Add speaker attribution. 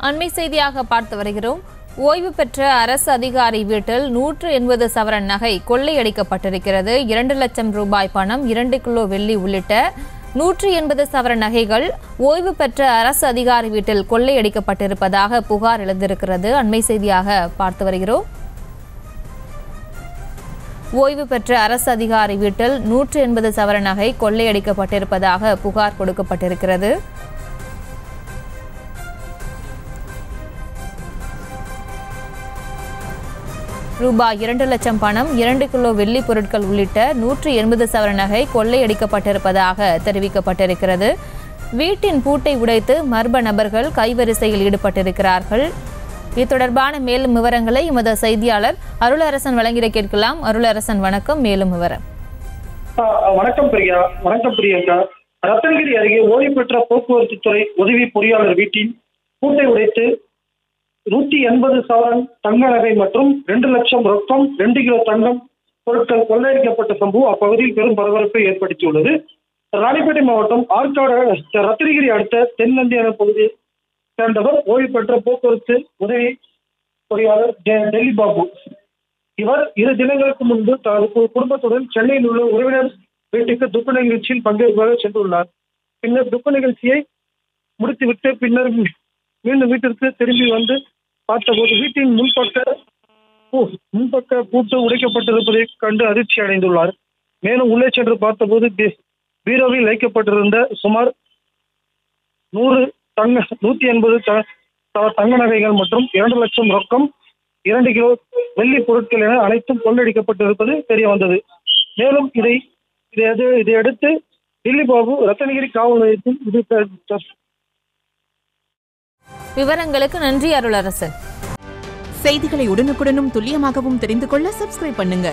Speaker 1: அண்மை செய்தியாக பார்த்து வருகிறோம். ஓய்வு பெற்ற அரசு அதிகாரி வீட்டில் 180 சவரன் நகை கொள்ளையடிக்கப்பட்டிருக்கிறது. 2 லட்சம் ரூபாய் பணம், 2 கிலோ வெள்ளி உள்ளிட்ட 180 சவரன் நகைகள் ஓய்வு பெற்ற அரசு அதிகாரி வீட்டில் கொள்ளையடிக்கப்பட்டிருப்பதாக புகார் எழுந்திருக்கிறது. அண்மை செய்தியாக பார்த்து வருகிறோம். ஓய்வு பெற்ற அரசு அதிகாரி வீட்டில் 180 சவரன் நகை கொள்ளையடிக்கப்பட்டிருப்பதாக புகார் கொடுக்கப்பட்டிருக்கிறது. ரூபாய் 2 லட்சம் பணம், 2 கிலோ வெள்ளி பொருட்கள் உள்ளிட்ட 180 சவரன் நகை கொள்ளையடிக்கப்பட்டிருப்பதாக தெரிவிக்கப்பட்டிருக்கிறது. வீட்டின் பூட்டை உடைத்து மர்ம நபர்கள் கைவரிசையில் ஈடுபட்டிருக்கிறார்கள். இது தொடர்பான மேலும் விவரங்களை எமது செய்தியாளர் அருளரசன் வழங்கிட கேட்கலாம். அருளரசன், வணக்கம். மேலும் விவரம்.
Speaker 2: வணக்கம் பிரியா. வணக்கம் பிரியங்கா. ரத்தனகிரி அருகே ஓய்வு பெற்ற போக்குவரத்து துறை உதவி பொறியாளர் வீட்டின் பூட்டை உடைத்து 180 சவரன் தங்க நகை மற்றும் 2 லட்சம் ரொக்கம், 2 கிலோ தங்கம் பொருட்கள் கொள்ளையடிக்கப்பட்ட சம்பவம் அப்பகுதியில் பெரும் பரபரப்பை ஏற்படுத்தியுள்ளது. ராணிப்பேட்டை மாவட்டம் ஆற்காடு ரத்தனகிரி அடுத்த தென்நந்தியான பகுதியை சேர்ந்தவர் ஓய்வு பெற்ற போக்குவரத்து உதவி பொறியாளர் டெல்லி பாபு. இவர் 2 தினங்களுக்கு முன்பு தனது குடும்பத்துடன் சென்னையில் உள்ள உறவினர் வீட்டுக்கு துக்க நிகழ்ச்சியில் பங்கேற்பாக சென்றுள்ளார். பின்னர் துக்க நிகழ்ச்சியை முடித்துவிட்டு பின்னர் மீண்டும் வீட்டிற்கு திரும்பி வந்து பார்த்தபோது வீட்டின் முன்பக்க பூட்டு உடைக்கப்பட்டிருப்பதை கண்டு அதிர்ச்சி அடைந்துள்ளார். மேலும் உள்ளே சென்று பார்த்தபோது பீரோவில் வைக்கப்பட்டிருந்த சுமார் 180 தங்க நகைகள் மற்றும் 2 லட்சம் ரொக்கம், 2 கிலோ வெள்ளி பொருட்கள் என அனைத்தும் கொள்ளடிக்கப்பட்டிருப்பது தெரிய வந்தது. மேலும் இதையடுத்து டெல்லி பாபு ரத்தனகிரி காவல் நிலையத்தில்
Speaker 1: விவரங்களுக்கு நன்றி அருளரசன்.
Speaker 3: செய்திகளை உடனுக்குடனும் துல்லியமாகவும் தெரிந்து கொள்ள சப்ஸ்கிரைப் பண்ணுங்க.